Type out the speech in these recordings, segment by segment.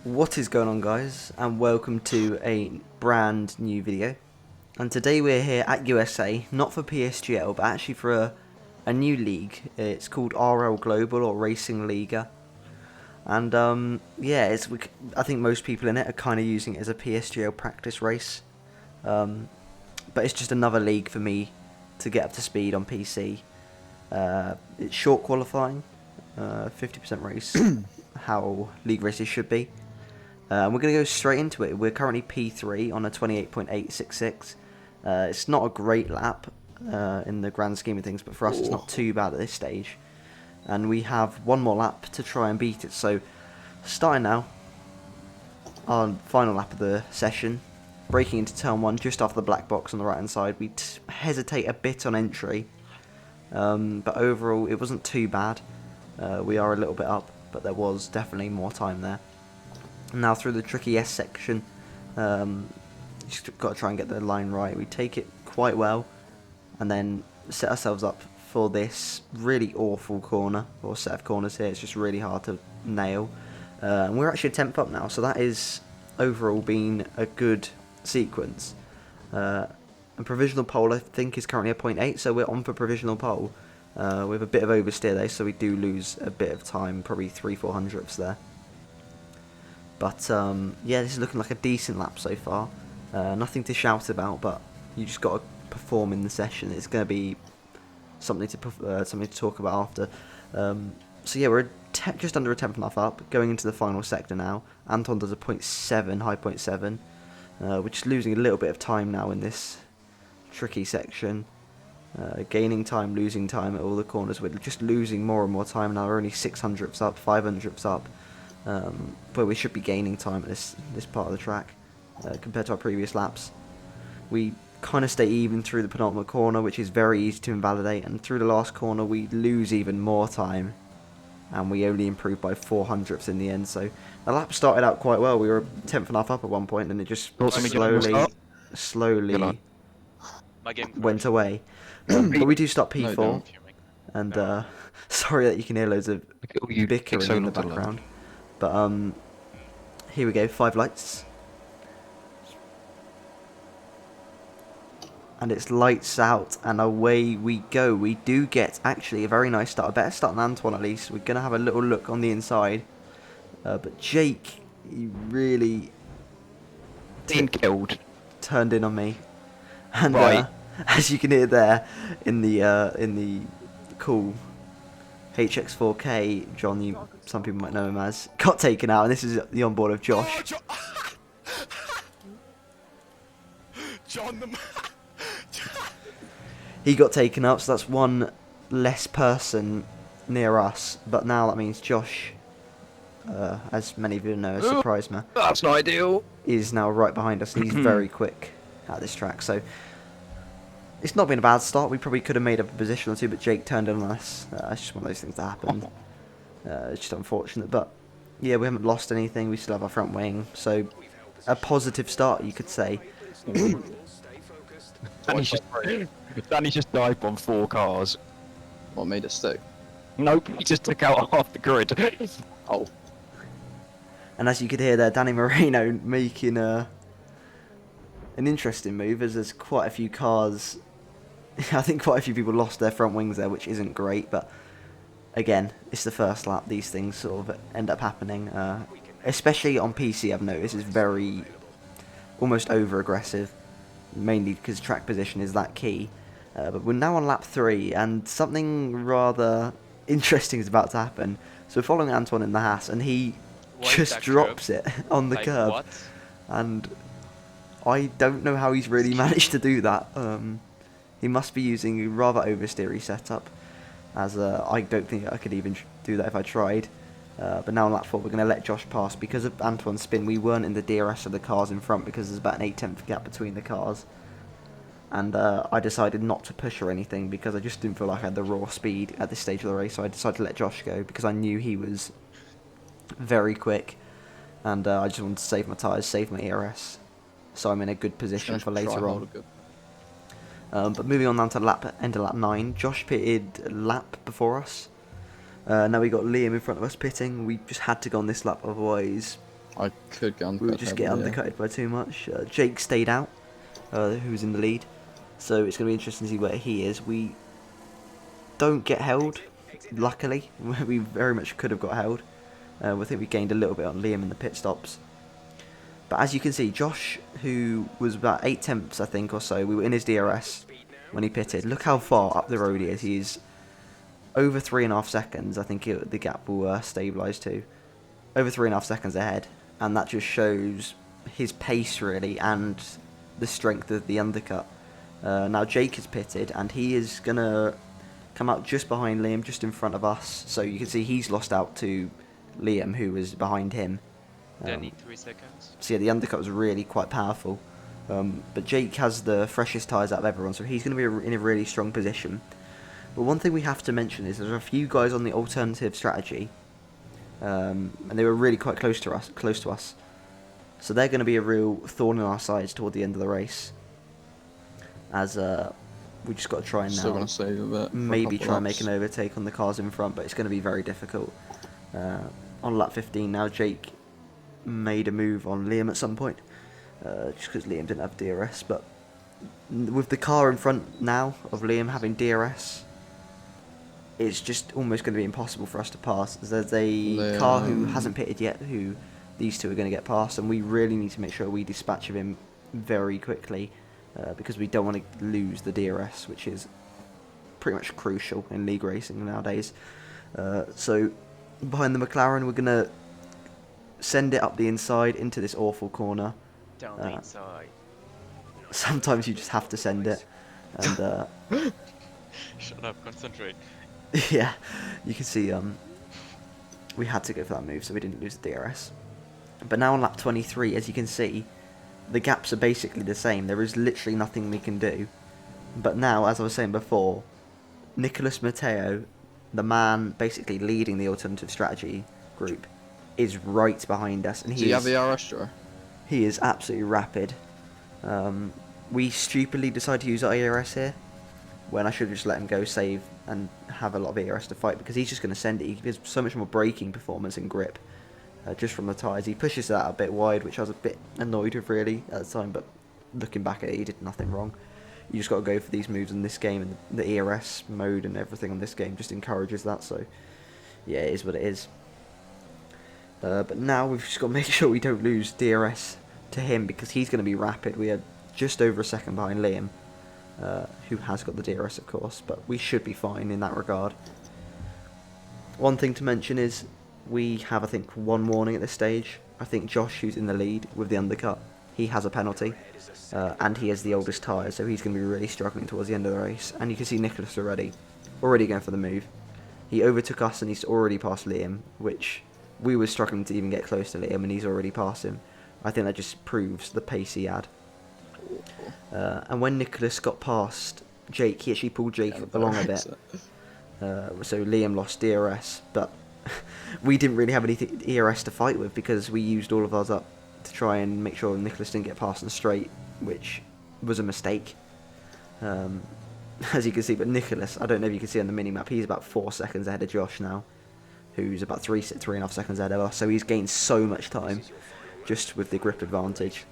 What is going on, guys, and welcome to a brand new video. And today we're here at USA, not for PSGL but actually for a new league. It's called RL Global or Racingliga. And yeah, I think most people in it are kind of using it as a PSGL practice race. But it's just another league for me to get up to speed on PC. It's short qualifying, 50% race, how league races should be. We're going to go straight into it. We're currently P3 on a 28.866. It's not a great lap in the grand scheme of things, but for us it's not too bad at this stage. And we have one more lap to try and beat it. So, starting now, our final lap of the session, braking into turn 1 just after the black box on the right hand side. We hesitate a bit on entry, but overall it wasn't too bad. We are a little bit up, but there was definitely more time there. Now through the tricky S section, just got to try and get the line right. We take it quite well, and then set ourselves up for this really awful corner, or set of corners here. It's just really hard to nail. And we're actually a 10th up now, so that is overall been a good sequence. And provisional pole, I think, is currently a 0.8, so we're on for provisional pole. With a bit of oversteer there, so we do lose a bit of time, probably 3-4 hundredths there. But yeah, this is looking like a decent lap so far. Nothing to shout about, but you just got to perform in the session. It's going to be something to talk about after. So yeah, we're just under a 10th and a half up, going into the final sector now. Anton does a 0.7, high 0.7, which is losing a little bit of time now in this tricky section. Gaining time, losing time at all the corners. We're just losing more and more time now. We're only 600ths up, 500ths up. But we should be gaining time at this part of the track compared to our previous laps. We kind of stay even through the penultimate corner, which is very easy to invalidate, and through the last corner we lose even more time, and we only improve by 400ths in the end. So the lap started out quite well. We were 10th and a half up at one point, and it just slowly went away. But we do start P4, and sorry that you can hear loads of bickering in the background. But here we go, 5 lights. And it's lights out, and away we go. We do get, actually, a very nice start. A better start than Antoine, at least. We're going to have a little look on the inside. But Jake, he really turned in on me. And as you can hear there, in the cool HX4K, John, some people might know him as, got taken out, and this is the onboard of Josh. He got taken up, so that's one less person near us, but now that means Josh, as many of you know, as Surprise Man, that's not ideal, is now right behind us, and he's very quick at this track, so it's not been a bad start. We probably could have made up a position or two, but Jake turned in on us. It's just one of those things that happened. It's just unfortunate, but yeah, we haven't lost anything. We still have our front wing, so a positive start, you could say. Danny's just dived on 4 cars. What made us stay? Nope, he just took out half the grid. Oh. And as you could hear there, Danny Moreno making an interesting move, as there's quite a few cars. I think quite a few people lost their front wings there, which isn't great, but again, it's the first lap. These things sort of end up happening. Especially on PC, I've noticed it's very, almost over-aggressive, mainly because track position is that key. But we're now on lap 3, and something rather interesting is about to happen. So we're following Antoine in the Haas, and he just drops it on the curb. What? And I don't know how he's really managed to do that. He must be using a rather oversteery setup, as I don't think I could even do that if I tried. But now on lap 4 we're going to let Josh pass. Because of Antoine's spin, we weren't in the DRS of the cars in front, because there's about an 8/10 gap between the cars. And I decided not to push or anything, because I just didn't feel like I had the raw speed at this stage of the race. So I decided to let Josh go, because I knew he was very quick, and I just wanted to save my tyres, save my ERS, so I'm in a good position for later on. But moving on down to end of lap 9, Josh pitted a lap before us. Now we got Liam in front of us pitting. We just had to go on this lap, otherwise I could get undercut. We would just get undercutted by too much. Jake stayed out, who was in the lead. So it's going to be interesting to see where he is. We don't get held, luckily. We very much could have got held. I think we gained a little bit on Liam in the pit stops. But as you can see, Josh, who was about 8 tenths, I think, or so, we were in his DRS when he pitted. Look how far up the road he is. He's over 3.5 seconds. I think the gap will stabilise to. Over 3.5 seconds ahead. And that just shows his pace, really, and the strength of the undercut. Now Jake is pitted, and he is going to come out just behind Liam, just in front of us. So you can see he's lost out to Liam, who was behind him. They need 3 seconds. So yeah, the undercut was really quite powerful. But Jake has the freshest tyres out of everyone, so he's going to be in a really strong position. But one thing we have to mention is there's a few guys on the alternative strategy, and they were really quite close to us. So they're going to be a real thorn in our sides toward the end of the race. As we just got to try and Still now gonna save a bit. maybe try and make an overtake on the cars in front, but it's going to be very difficult. On lap 15 now, Jake made a move on Liam at some point, just because Liam didn't have DRS. But with the car in front now of Liam having DRS, it's just almost going to be impossible for us to pass. There's a car who hasn't pitted yet, who these two are going to get past, and we really need to make sure we dispatch of him very quickly, because we don't want to lose the DRS, which is pretty much crucial in league racing nowadays. So behind the McLaren, we're going to send it up the inside into this awful corner. Down the inside. Sometimes you just have to send it, and Shut up, concentrate. yeah, you can see we had to go for that move so we didn't lose the DRS. But now on lap 23, as you can see, the gaps are basically the same. There is literally nothing we can do. But now, as I was saying before, Nicholas Matteo, the man basically leading the alternative strategy group, is right behind us, and Do you have the RS drawer? he is absolutely rapid. We stupidly decided to use our ERS here, when I should have just let him go save and have a lot of ERS to fight, because he's just going to send it. He gives so much more braking performance and grip just from the tyres. He pushes that a bit wide, which I was a bit annoyed with really at the time, but looking back at it, he did nothing wrong. You just got to go for these moves in this game, and the ERS mode and everything on this game just encourages that, so yeah, it is what it is. But now we've just got to make sure we don't lose DRS to him, because he's going to be rapid. We are just over a second behind Liam, who has got the DRS of course, but we should be fine in that regard. One thing to mention is we have, I think, one warning at this stage. I think Josh, who's in the lead with the undercut, he has a penalty, and he has the oldest tyre, so he's going to be really struggling towards the end of the race. And you can see Nicholas already going for the move. He overtook us and he's already passed Liam, which we were struggling to even get close to Liam, and he's already passed him. I think that just proves the pace he had. And when Nicholas got past Jake, he actually pulled Jake along a bit. So Liam lost DRS, but we didn't really have any ERS to fight with, because we used all of ours up to try and make sure Nicholas didn't get past in the straight, which was a mistake. As you can see, but Nicholas, I don't know if you can see on the mini-map, he's about 4 seconds ahead of Josh now, who's about 3.5 seconds ahead of us, so he's gained so much time just with the grip advantage.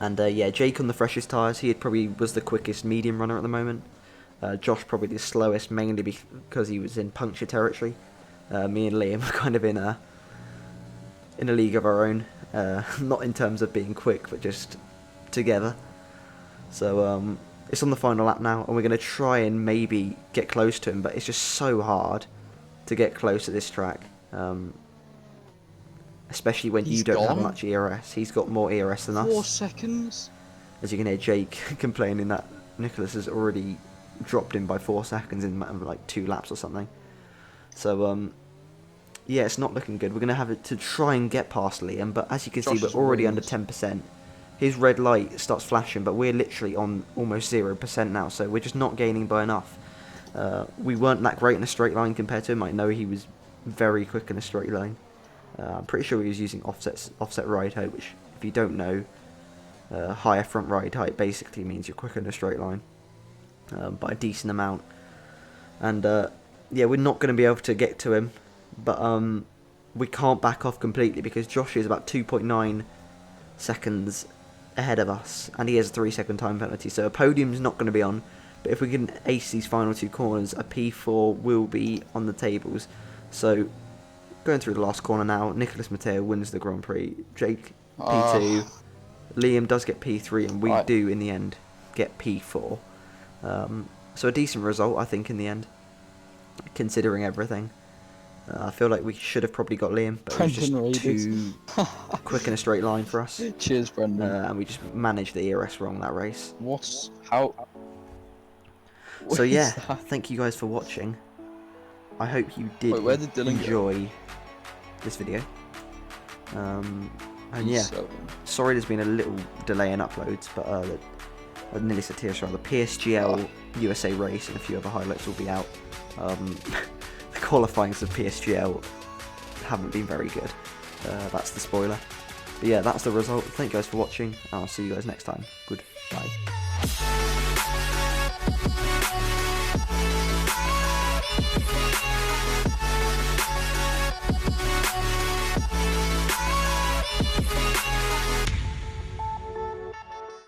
And yeah, Jake on the freshest tyres, he probably was the quickest medium runner at the moment. Josh probably the slowest, mainly because he was in puncture territory. Me and Liam are kind of in a league of our own, not in terms of being quick, but just together. So it's on the final lap now, and we're going to try and maybe get close to him, but it's just so hard to get close to this track, especially when you don't have much ERS. He's got more ERS than us. 4 seconds? As you can hear Jake complaining that Nicholas has already dropped him by 4 seconds in like 2 laps or something. So yeah, it's not looking good. We're going to have it to try and get past Liam, but as you can see, we're already under 10%. His red light starts flashing, but we're literally on almost 0% now, so we're just not gaining by enough. We weren't that great in a straight line compared to him. I know he was very quick in a straight line. I'm pretty sure he was using offset ride height, which, if you don't know, higher front ride height basically means you're quicker in a straight line by a decent amount. And yeah, we're not going to be able to get to him, but we can't back off completely because Josh is about 2.9 seconds ahead of us, and he has a 3-second time penalty. So a podium's not going to be on, but if we can ace these final 2 corners, a P4 will be on the tables. So going through the last corner now, Nicholas Matteo wins the Grand Prix. Jake P2, Liam does get P3, and we do in the end get P4. So a decent result, I think, in the end, considering everything. I feel like we should have probably got Liam, but it was just too quick in a straight line for us. Cheers, Brendan. And we just managed the ERS wrong that race. How? So yeah, thank you guys for watching. I hope you did enjoy this video. And yeah, sorry there's been a little delay in uploads, but I nearly said TSR, the PSGL USA race and a few other highlights will be out. The qualifyings of PSGL haven't been very good. That's the spoiler. But yeah, that's the result. Thank you guys for watching, and I'll see you guys next time. Goodbye.